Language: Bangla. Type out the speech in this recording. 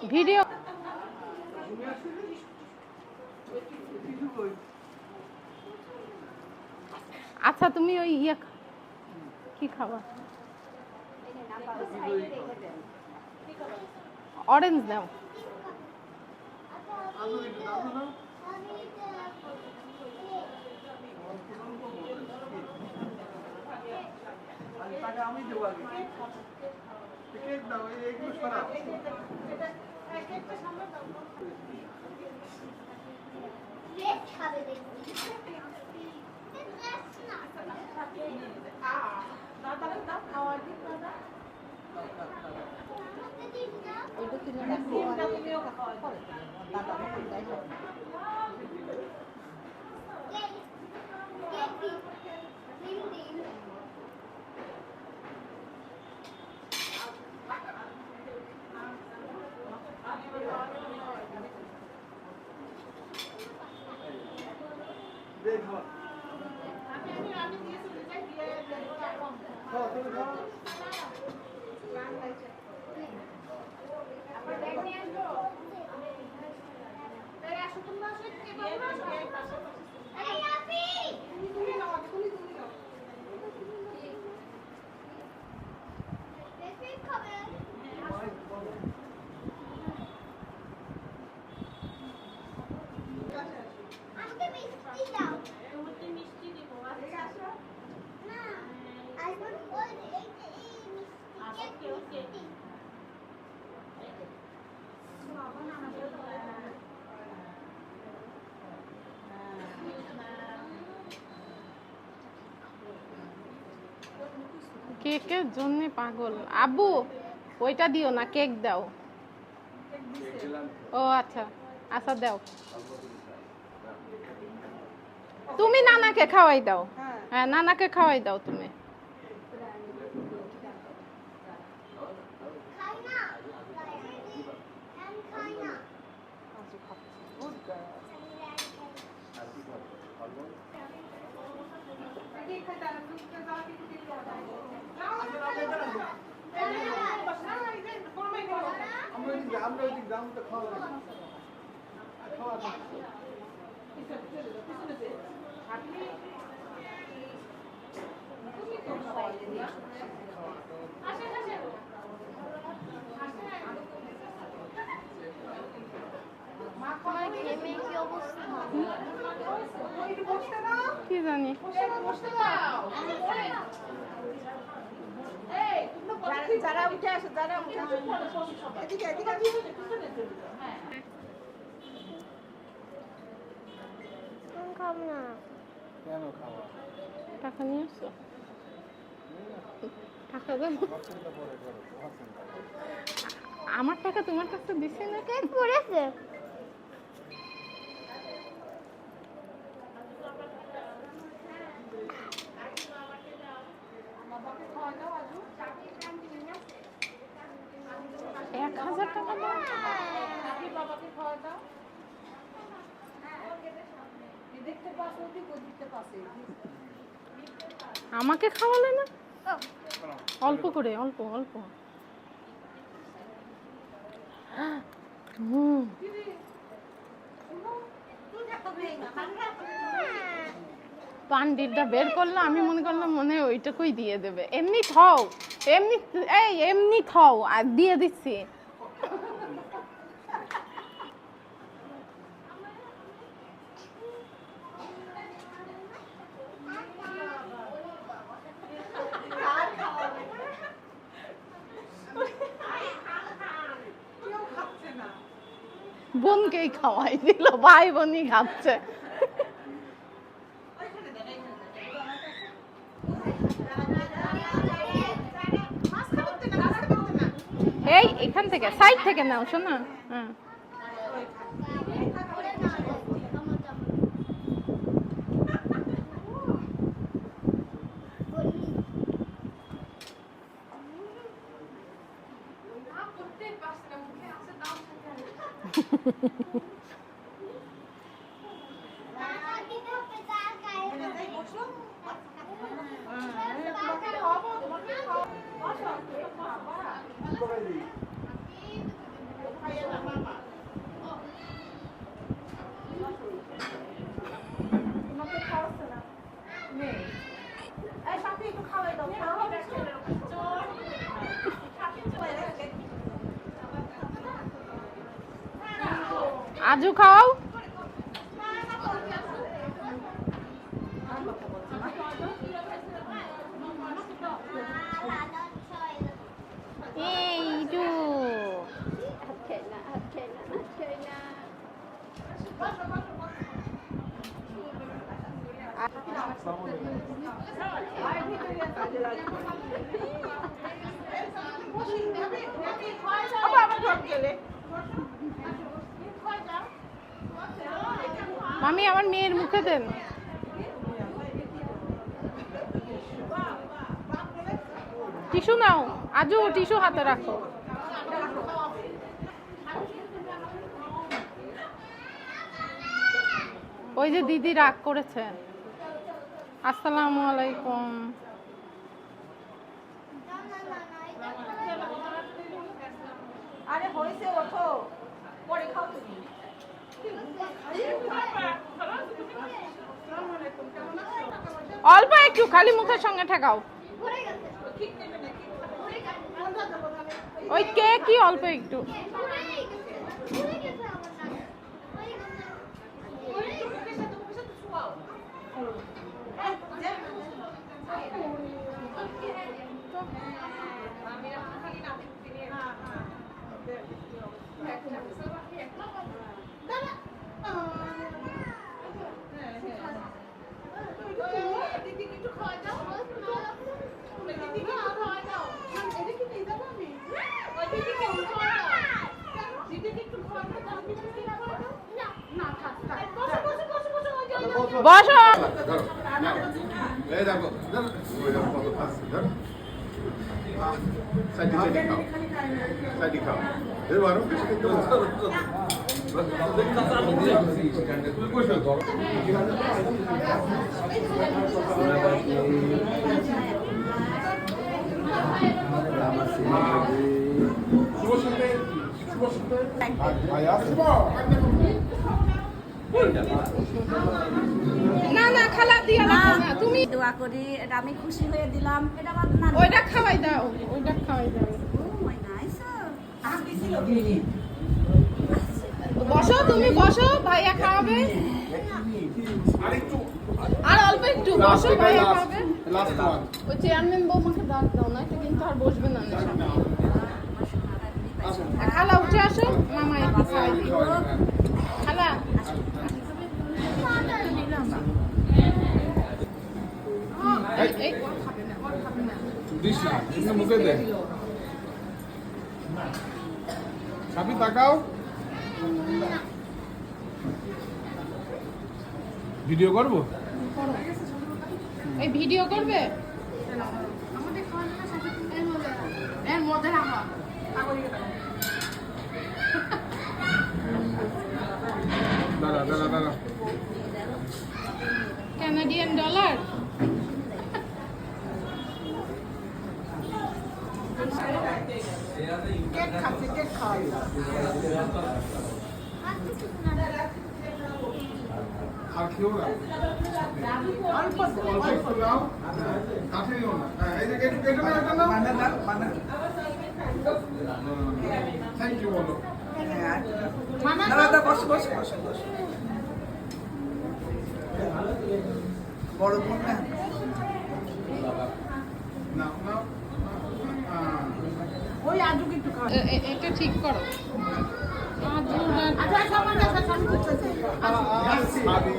ভিডিও আচ্ছা তুমি ওই ইয়ে কি খাবা অরেঞ্জ দাও আমি দেবো আগে কেক দাও এইগুলো সরাও কেকটা সামনে দাও কেক খাবে দেখি দাদা দাও খাওয়ার দিন দাদা ওইটা কিনে না তুমিও খাওয়া করে দাদা দেয় দেখো আমি দিয়ে চলে যাই দিয়ে খাও তুমি খাও গান গাইছে আবার ব্যাগ নিয়ে আসবো এই আসো তোমরা আসো কে বাবা এই আপি তুমি নাও তুমি নাও দেখি খাবে আমাকে মিষ্টি দাও তুমি মিষ্টি দিব আচ্ছা আসো না আইফোন ওই মিষ্টি ওকে ওকে কেকের জন্য পাগল আব্বু ওইটা দিও না কেক দাও ও আচ্ছা আচ্ছা দাও তুমি নানাকে খাওয়াই দাও হ্যাঁ নানাকে খাওয়াই দাও তুমি আমরা ওই গ্রাম তো খাওয়া খাওয়া কি জানি যারা উঠে আসে এদিকে এদিকে কেন খাওয়া টাকা নিয়ে আসো টাকা দেবো আমার টাকা তোমার কাছে দিছে না কেক পড়েছে এক 1000 টাকা দাও বাবাকে খাওয়া দাও দেখতে পাচ্ছ দেখতে পাচ্ছি আমাকে খাওয়ালে না অল্প করে অল্প অল্প পান্ডিটটা বের করলো আমি মনে করলাম মনে হয় ওইটাকুই দিয়ে দেবে এমনি থাও এমনি থাও আর দিয়ে দিচ্ছি বোনকেই খাওয়াই দিল ভাই বোনই খাচ্ছে এই এখান থেকে সাইড থেকে নাও শোনা হ্যাঁ খাইয়ে আজু খাও। এই টু মামি আমার মেয়ের মুখে দেন। টিস্যু নাও আজু, টিস্যু হাতে রাখো। ওই যে দিদি রাগ করেছে। আসসালামু আলাইকুম। আরে হয়েছে, ওঠো, পরে খাও তুমি। অল্প একটু, খালি মুখের সঙ্গে ঠেকাও। ওই কে কি অল্প একটু। বসো। এই দেখো ওই দেখো কত খাচ্ছে ধর সাইডে খাও, সাইডে খাও এবারও বেশি কিন্তু তুই বসে ধর শুভ সন্ধ্যে, শুভ সন্ধ্যে ভাই আসবো। না না খালা দিয়া লাগবে না, তুমি দোয়া করি, এটা আমি খুশি হয়ে দিলাম। এটা বাদ না। ওইটা খাওয়াই দাও, ওইটা খাওয়াই দাও। Oh my nice. বসো, তুমি বসো, ভাইয়া খাওয়াবে। আরেকটু আর অল্প একটু বসো, ভাইয়া খাওয়াবে। লাস্ট ওয়ান ওই চেয়ারম্যান বৌমাকে ডাক দাও না, তো কিন্তু আর বসবে না না সামনে। খালা উঠে আসো, মামা একটু খাওয়াই দিই। খালা এই দিস না, এমনি মুখে দে। সাবি তাকাও, ভিডিও করবো। এই ভিডিও করবে। এর মধ্যে রাখো। দাঁড়া দাঁড়া দাঁড়া কানাডিয়ান ডলার। কেক খাচ্ছে, কেক খাওয়াই। আর খেও না, অল্প অল্প একটু দাও, কাছে নিও না। হ্যাঁ, এই যে একটু কেটে নাও, এটা নাও। থ্যাংক ইউ বলো। বড় বোন না, নাও নাও। ওই আজু একটু খাওয়া। এটা ঠিক করো। আচ্ছা, সামনে, সামনে। সাবি